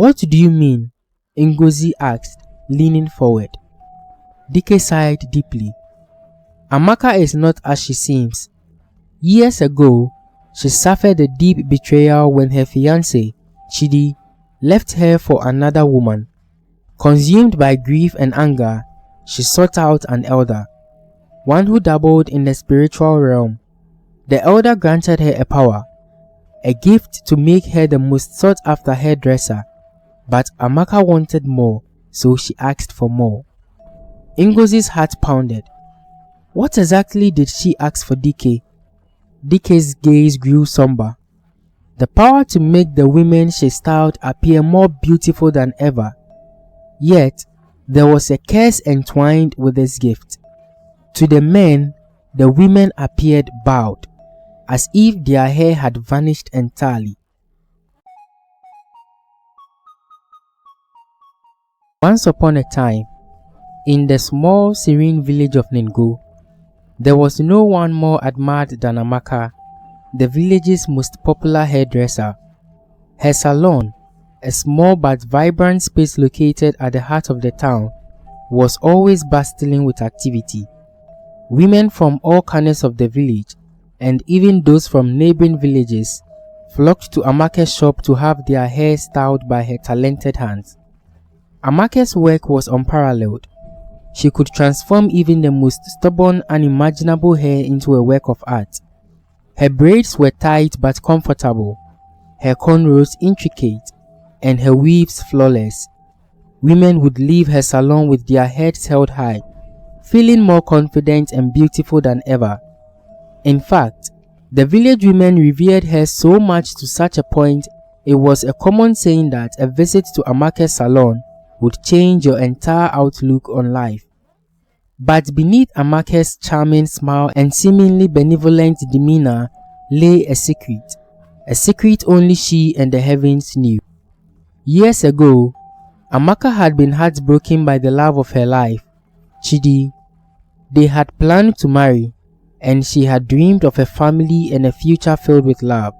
"What do you mean?" Ngozi asked, leaning forward. Dike sighed deeply. "Amaka is not as she seems. Years ago, she suffered a deep betrayal when her fiance, Chidi, left her for another woman. Consumed by grief and anger, she sought out an elder, one who dabbled in the spiritual realm. The elder granted her a power, a gift to make her the most sought-after hairdresser, but Amaka wanted more, so she asked for more." Ngozi's heart pounded. What exactly did she ask for Dike? Dike's gaze grew somber. The power to make the women she styled appear more beautiful than ever. Yet, there was a curse entwined with this gift. To the men, the women appeared bowed, as if their hair had vanished entirely. Once upon a time, in the small serene village of Ningu, there was no one more admired than Amaka, the village's most popular hairdresser. Her salon, a small but vibrant space located at the heart of the town, was always bustling with activity. Women from all corners of the village, and even those from neighboring villages, flocked to Amaka's shop to have their hair styled by her talented hands. Amaka's work was unparalleled. She could transform even the most stubborn, unimaginable hair into a work of art. Her braids were tight but comfortable, her cornrows intricate, and her weaves flawless. Women would leave her salon with their heads held high, feeling more confident and beautiful than ever. In fact, the village women revered her so much to such a point it was a common saying that a visit to Amaka's salon would change your entire outlook on life. But beneath Amaka's charming smile and seemingly benevolent demeanor lay a secret only she and the heavens knew. Years ago, Amaka had been heartbroken by the love of her life, Chidi. They had planned to marry, and she had dreamed of a family and a future filled with love.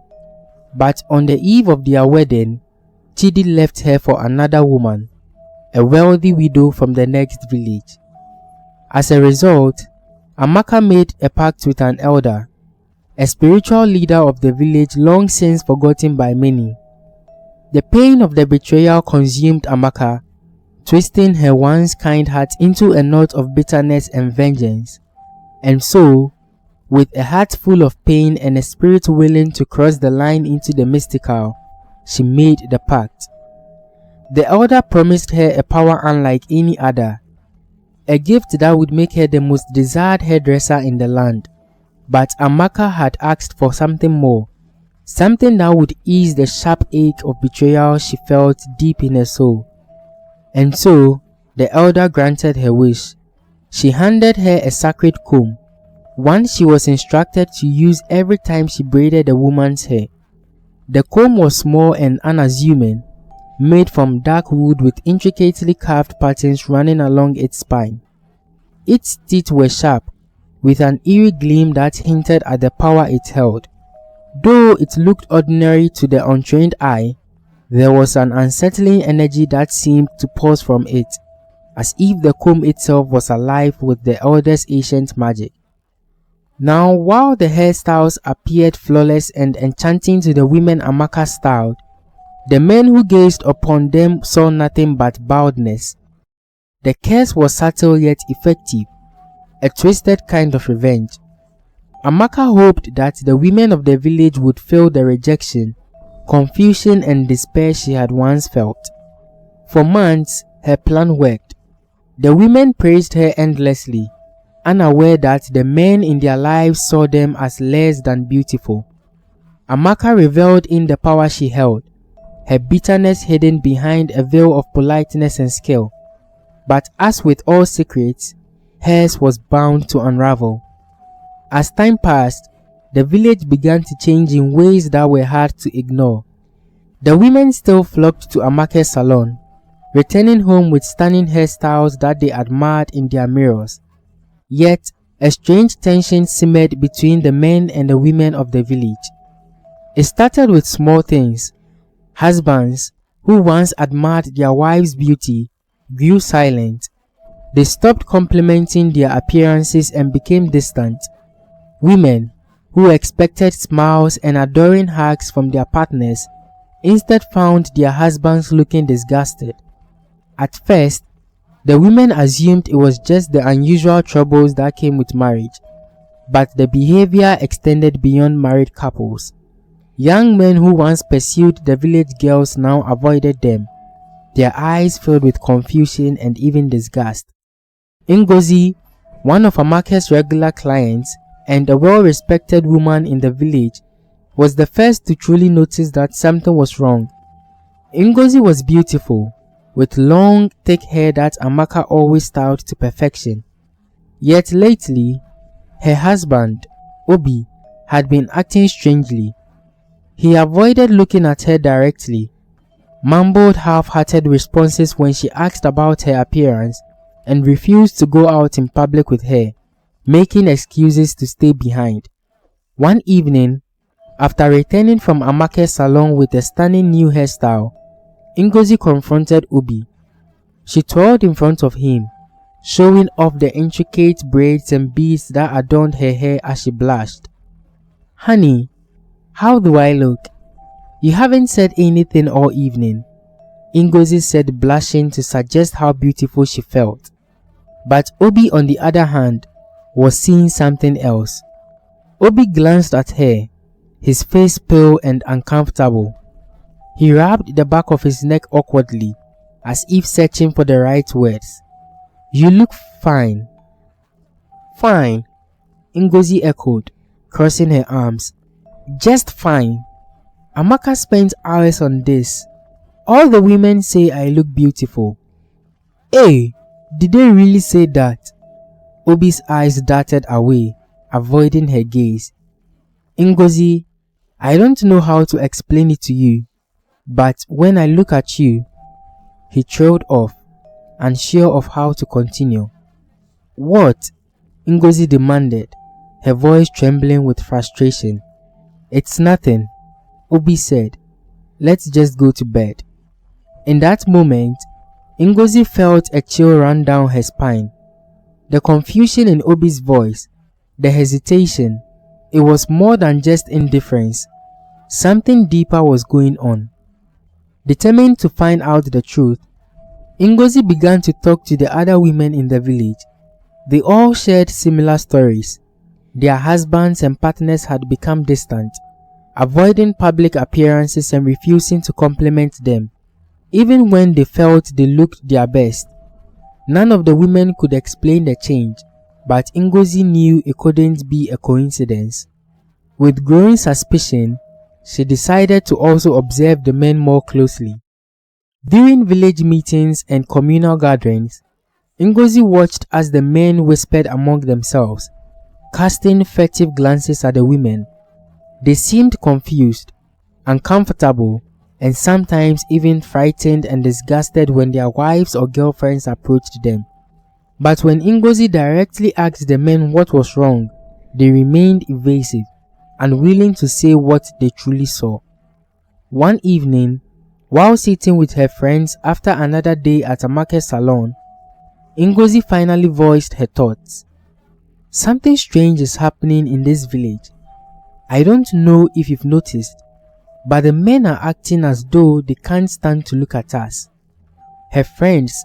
But on the eve of their wedding, Chidi left her for another woman, a wealthy widow from the next village. As a result, Amaka made a pact with an elder, a spiritual leader of the village long since forgotten by many. The pain of the betrayal consumed Amaka, twisting her once kind heart into a knot of bitterness and vengeance. And so, with a heart full of pain and a spirit willing to cross the line into the mystical, she made the pact. The elder promised her a power unlike any other, a gift that would make her the most desired hairdresser in the land. But Amaka had asked for something more, something that would ease the sharp ache of betrayal she felt deep in her soul. And so, the elder granted her wish. She handed her a sacred comb, one she was instructed to use every time she braided a woman's hair. The comb was small and unassuming, made from dark wood with intricately carved patterns running along its spine. Its teeth were sharp, with an eerie gleam that hinted at the power it held. Though it looked ordinary to the untrained eye, there was an unsettling energy that seemed to pulse from it, as if the comb itself was alive with the elder's ancient magic. Now, while the hairstyles appeared flawless and enchanting to the women Amaka styled, the men who gazed upon them saw nothing but baldness. The curse was subtle yet effective, a twisted kind of revenge. Amaka hoped that the women of the village would feel the rejection, confusion and despair she had once felt. For months, her plan worked. The women praised her endlessly, unaware that the men in their lives saw them as less than beautiful. Amaka reveled in the power she held, her bitterness hidden behind a veil of politeness and skill. But as with all secrets, hers was bound to unravel. As time passed, the village began to change in ways that were hard to ignore. The women still flocked to Amaka's salon, returning home with stunning hairstyles that they admired in their mirrors. Yet, a strange tension simmered between the men and the women of the village. It started with small things: husbands, who once admired their wives' beauty, grew silent. They stopped complimenting their appearances and became distant. Women, who expected smiles and adoring hugs from their partners, instead found their husbands looking disgusted. At first, the women assumed it was just the unusual troubles that came with marriage, but the behavior extended beyond married couples. Young men who once pursued the village girls now avoided them, their eyes filled with confusion and even disgust. Ngozi, one of Amaka's regular clients and a well-respected woman in the village, was the first to truly notice that something was wrong. Ngozi was beautiful, with long, thick hair that Amaka always styled to perfection. Yet lately, her husband, Obi, had been acting strangely. He avoided looking at her directly, mumbled half-hearted responses when she asked about her appearance, and refused to go out in public with her, making excuses to stay behind. One evening, after returning from Amaka's salon with a stunning new hairstyle, Ngozi confronted Obi. She twirled in front of him, showing off the intricate braids and beads that adorned her hair as she blushed. "Honey, how do I look? You haven't said anything all evening," Ngozi said, blushing to suggest how beautiful she felt. But Obi, on the other hand, was seeing something else. Obi glanced at her, his face pale and uncomfortable. He rubbed the back of his neck awkwardly, as if searching for the right words. "You look fine." "Fine," Ngozi echoed, crossing her arms. "Just fine. Amaka spent hours on this. All the women say I look beautiful." "Hey, did they really say that?" Obi's eyes darted away, avoiding her gaze. "Ngozi, I don't know how to explain it to you, but when I look at you..." He trailed off, unsure of how to continue. "What?" Ngozi demanded, her voice trembling with frustration. "It's nothing," Obi said. "Let's just go to bed." In that moment, Ngozi felt a chill run down her spine. The confusion in Obi's voice, the hesitation, it was more than just indifference. Something deeper was going on. Determined to find out the truth, Ngozi began to talk to the other women in the village. They all shared similar stories. Their husbands and partners had become distant, avoiding public appearances and refusing to compliment them, even when they felt they looked their best. None of the women could explain the change, but Ngozi knew it couldn't be a coincidence. With growing suspicion, she decided to also observe the men more closely. During village meetings and communal gatherings, Ngozi watched as the men whispered among themselves, casting furtive glances at the women. They seemed confused, uncomfortable, and sometimes even frightened and disgusted when their wives or girlfriends approached them. But when Ngozi directly asked the men what was wrong, they remained evasive, unwilling to say what they truly saw. One evening, while sitting with her friends after another day at Amaka's salon, Ngozi finally voiced her thoughts. "Something strange is happening in this village. I don't know if you've noticed, but the men are acting as though they can't stand to look at us." Her friends,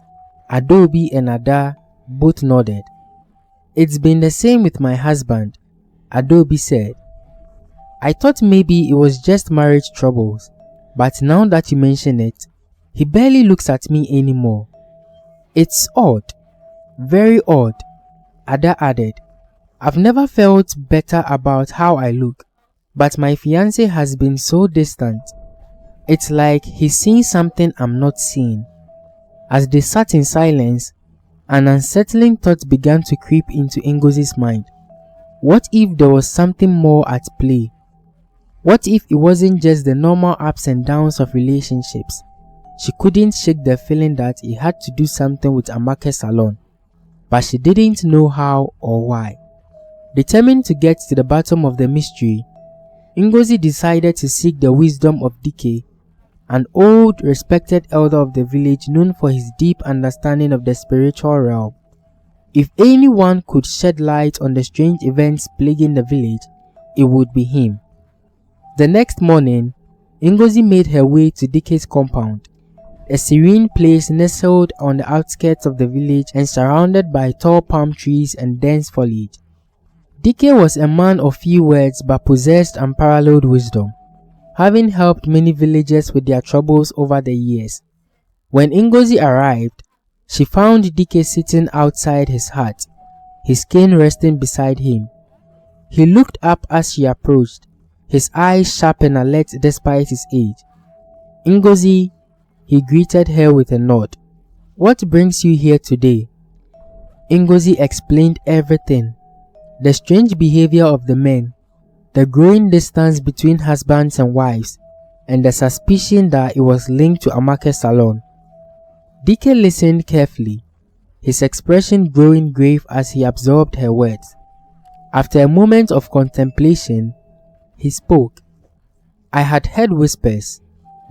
Adobe and Ada, both nodded. "It's been the same with my husband," Adobe said. "I thought maybe it was just marriage troubles, but now that you mention it, he barely looks at me anymore. It's odd, very odd," Ada added. "I've never felt better about how I look, but my fiance has been so distant. It's like he's seeing something I'm not seeing." As they sat in silence, an unsettling thought began to creep into Ngozi's mind. What if there was something more at play? What if it wasn't just the normal ups and downs of relationships? She couldn't shake the feeling that it had to do something with Amaka's salon, but she didn't know how or why. Determined to get to the bottom of the mystery, Ngozi decided to seek the wisdom of Dike. an old, respected elder of the village known for his deep understanding of the spiritual realm. If anyone could shed light on the strange events plaguing the village, it would be him. The next morning, Ngozi made her way to Dike's compound, a serene place nestled on the outskirts of the village and surrounded by tall palm trees and dense foliage. Dike was a man of few words but possessed unparalleled wisdom, having helped many villagers with their troubles over the years. When Ngozi arrived, she found Dike sitting outside his hut, his cane resting beside him. He looked up as she approached, his eyes sharp and alert despite his age. "Ngozi," he greeted her with a nod. "What brings you here today?" Ngozi explained everything. The strange behavior of the men, the growing distance between husbands and wives, and the suspicion that it was linked to Amaka's salon. Dike listened carefully, his expression growing grave as he absorbed her words. After a moment of contemplation, he spoke. "I had heard whispers,"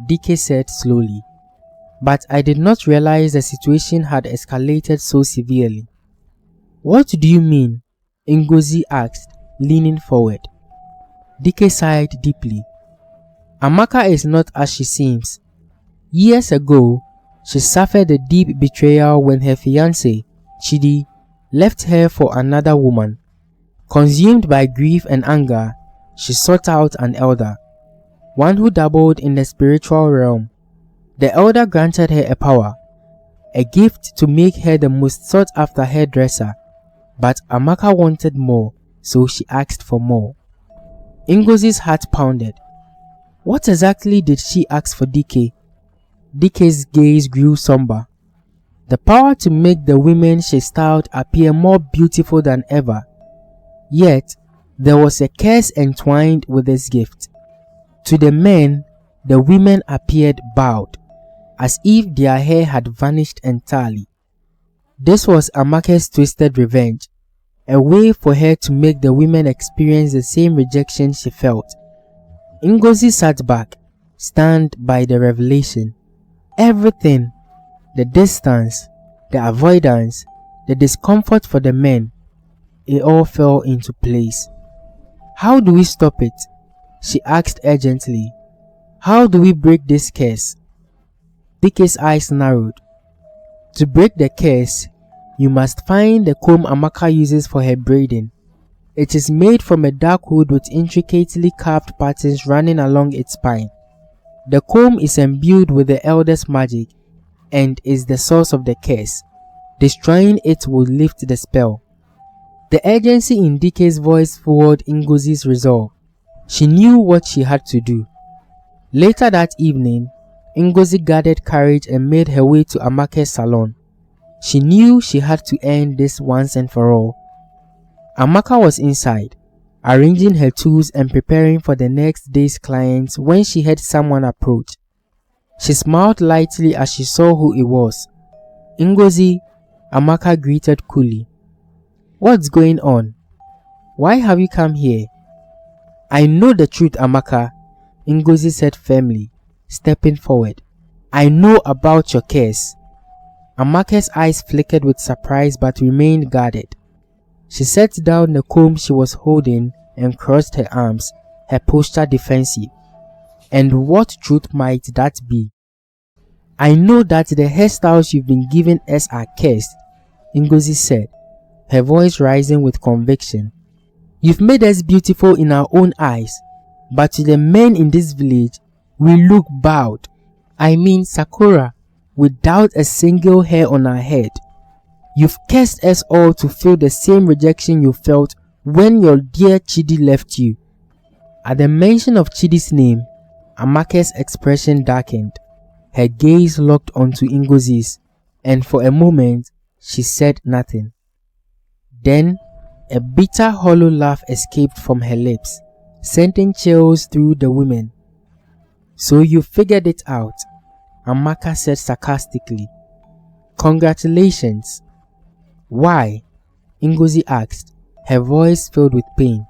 Dike said slowly, "but I did not realize the situation had escalated so severely." "What do you mean?" Ngozi asked, leaning forward. Dike sighed deeply. "Amaka is not as she seems. Years ago, she suffered a deep betrayal when her fiance, Chidi, left her for another woman. Consumed by grief and anger, she sought out an elder, one who dabbled in the spiritual realm. The elder granted her a power, a gift to make her the most sought-after hairdresser, but Amaka wanted more, so she asked for more." Ngozi's heart pounded. What exactly did she ask for Dike? Dike's gaze grew somber. The power to make the women she styled appear more beautiful than ever. Yet, there was a curse entwined with this gift. To the men, the women appeared bowed, as if their hair had vanished entirely. This was Amaka's twisted revenge, a way for her to make the women experience the same rejection she felt. Ngozi sat back, stunned by the revelation. Everything, the distance, the avoidance, the discomfort for the men, it all fell into place. "How do we stop it?" she asked urgently. "How do we break this curse?" Dike's eyes narrowed. "To break the curse, you must find the comb Amaka uses for her braiding. It is made from a dark wood with intricately carved patterns running along its spine. The comb is imbued with the elder's magic and is the source of the curse. Destroying it will lift the spell." The urgency in Dike's voice fueled Ngozi's resolve. She knew what she had to do. Later that evening, Ngozi gathered courage and made her way to Amaka's salon. She knew she had to end this once and for all. Amaka was inside, arranging her tools and preparing for the next day's clients when she heard someone approach. She smiled lightly as she saw who it was. "Ngozi," Amaka greeted coolly. "What's going on? Why have you come here?" "I know the truth, Amaka," Ngozi said firmly, stepping forward. "I know about your case." Amaka's eyes flickered with surprise but remained guarded. She set down the comb she was holding and crossed her arms, her posture defensive. "And what truth might that be?" "I know that the hairstyles you've been giving us are cursed," Ngozi said, her voice rising with conviction. "You've made us beautiful in our own eyes, but to the men in this village, we look bowed. I mean Sakura, without a single hair on our head. You've cursed us all to feel the same rejection you felt when your dear Chidi left you." At the mention of Chidi's name, Amaka's expression darkened. Her gaze locked onto Ngozi's, and for a moment, she said nothing. Then, a bitter hollow laugh escaped from her lips, sending chills through the women. "So you figured it out," Amaka said sarcastically. "Congratulations." "Why?" Ngozi asked, her voice filled with pain.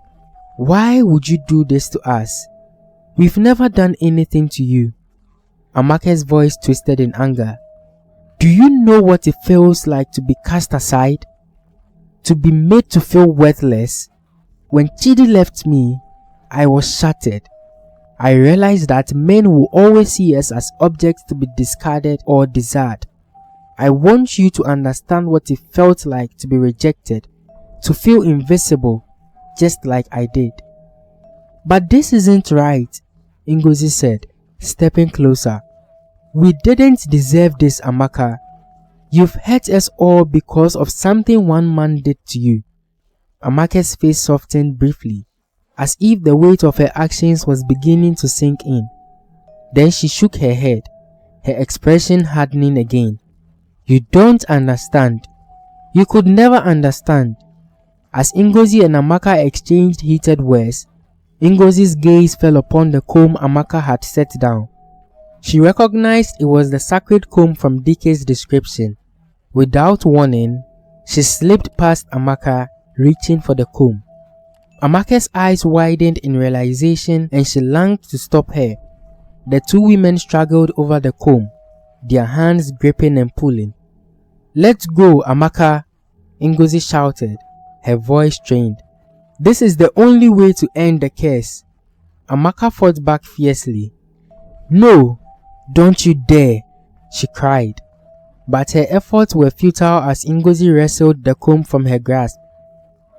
"Why would you do this to us? We've never done anything to you." Amaka's voice twisted in anger. Do you know what it feels like to be cast aside? To be made to feel worthless? When Chidi left me, I was shattered. I realized that men will always see us as objects to be discarded or desired. I want you to understand what it felt like to be rejected, to feel invisible, just like I did. But this isn't right, Ngozi said, stepping closer. We didn't deserve this, Amaka. You've hurt us all because of something one man did to you. Amaka's face softened briefly, as if the weight of her actions was beginning to sink in. Then she shook her head, her expression hardening again. You don't understand. You could never understand. As Ngozi and Amaka exchanged heated words, Ngozi's gaze fell upon the comb Amaka had set down. She recognized it was the sacred comb from Dike's description. Without warning, she slipped past Amaka, reaching for the comb. Amaka's eyes widened in realization and she longed to stop her. The two women struggled over the comb, their hands gripping and pulling. Let's go, Amaka, Ngozi shouted, her voice strained. This is the only way to end the curse. Amaka fought back fiercely. No, don't you dare, she cried. But her efforts were futile as Ngozi wrestled the comb from her grasp.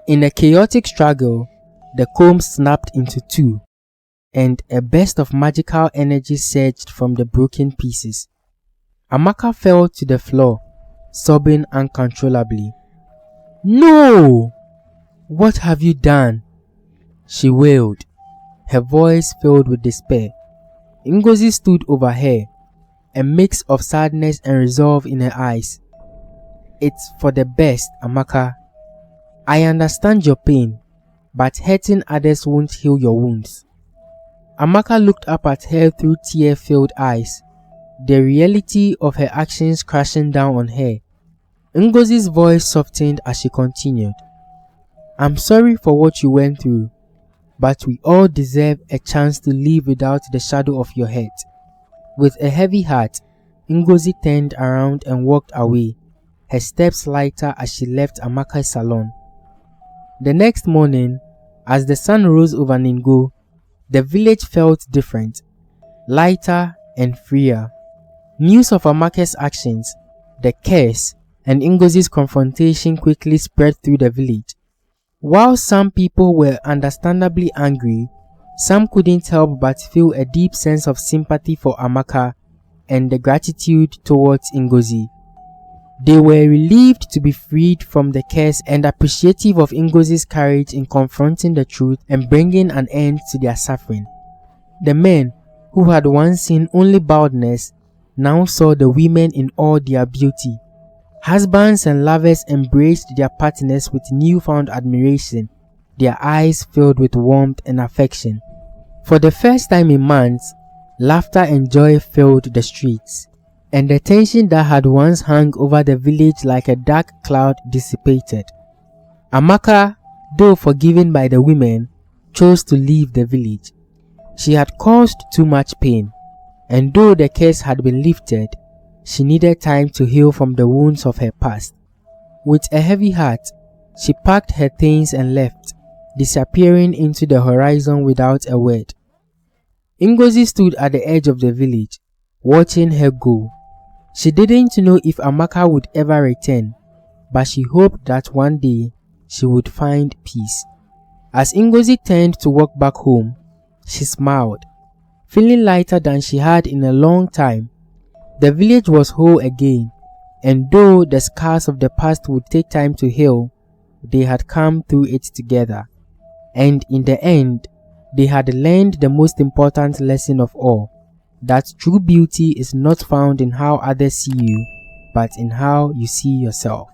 In a chaotic struggle, the comb snapped into two, and a burst of magical energy surged from the broken pieces. Amaka fell to the floor, sobbing uncontrollably. No! What have you done? She wailed, her voice filled with despair. Ngozi stood over her, a mix of sadness and resolve in her eyes. It's for the best, Amaka. I understand your pain, but hurting others won't heal your wounds. Amaka looked up at her through tear-filled eyes, the reality of her actions crashing down on her. Ngozi's voice softened as she continued. I'm sorry for what you went through, but we all deserve a chance to live without the shadow of your hurt. With a heavy heart, Ngozi turned around and walked away, her steps lighter as she left Amaka's salon. The next morning, as the sun rose over Ningu, the village felt different, lighter and freer. News of Amaka's actions, the curse, and Ngozi's confrontation quickly spread through the village. While some people were understandably angry, some couldn't help but feel a deep sense of sympathy for Amaka and the gratitude towards Ngozi. They were relieved to be freed from the curse and appreciative of Ngozi's courage in confronting the truth and bringing an end to their suffering. The men, who had once seen only baldness, now saw the women in all their beauty. Husbands and lovers embraced their partners with newfound admiration, their eyes filled with warmth and affection. For the first time in months, laughter and joy filled the streets, and the tension that had once hung over the village like a dark cloud dissipated. Amaka, though forgiven by the women, chose to leave the village. She had caused too much pain, and though the curse had been lifted, she needed time to heal from the wounds of her past. With a heavy heart, she packed her things and left, disappearing into the horizon without a word. Ngozi stood at the edge of the village, watching her go. She didn't know if Amaka would ever return, but she hoped that one day she would find peace. As Ngozi turned to walk back home, she smiled, feeling lighter than she had in a long time. The village was whole again, and though the scars of the past would take time to heal, they had come through it together. And in the end, they had learned the most important lesson of all, that true beauty is not found in how others see you, but in how you see yourself.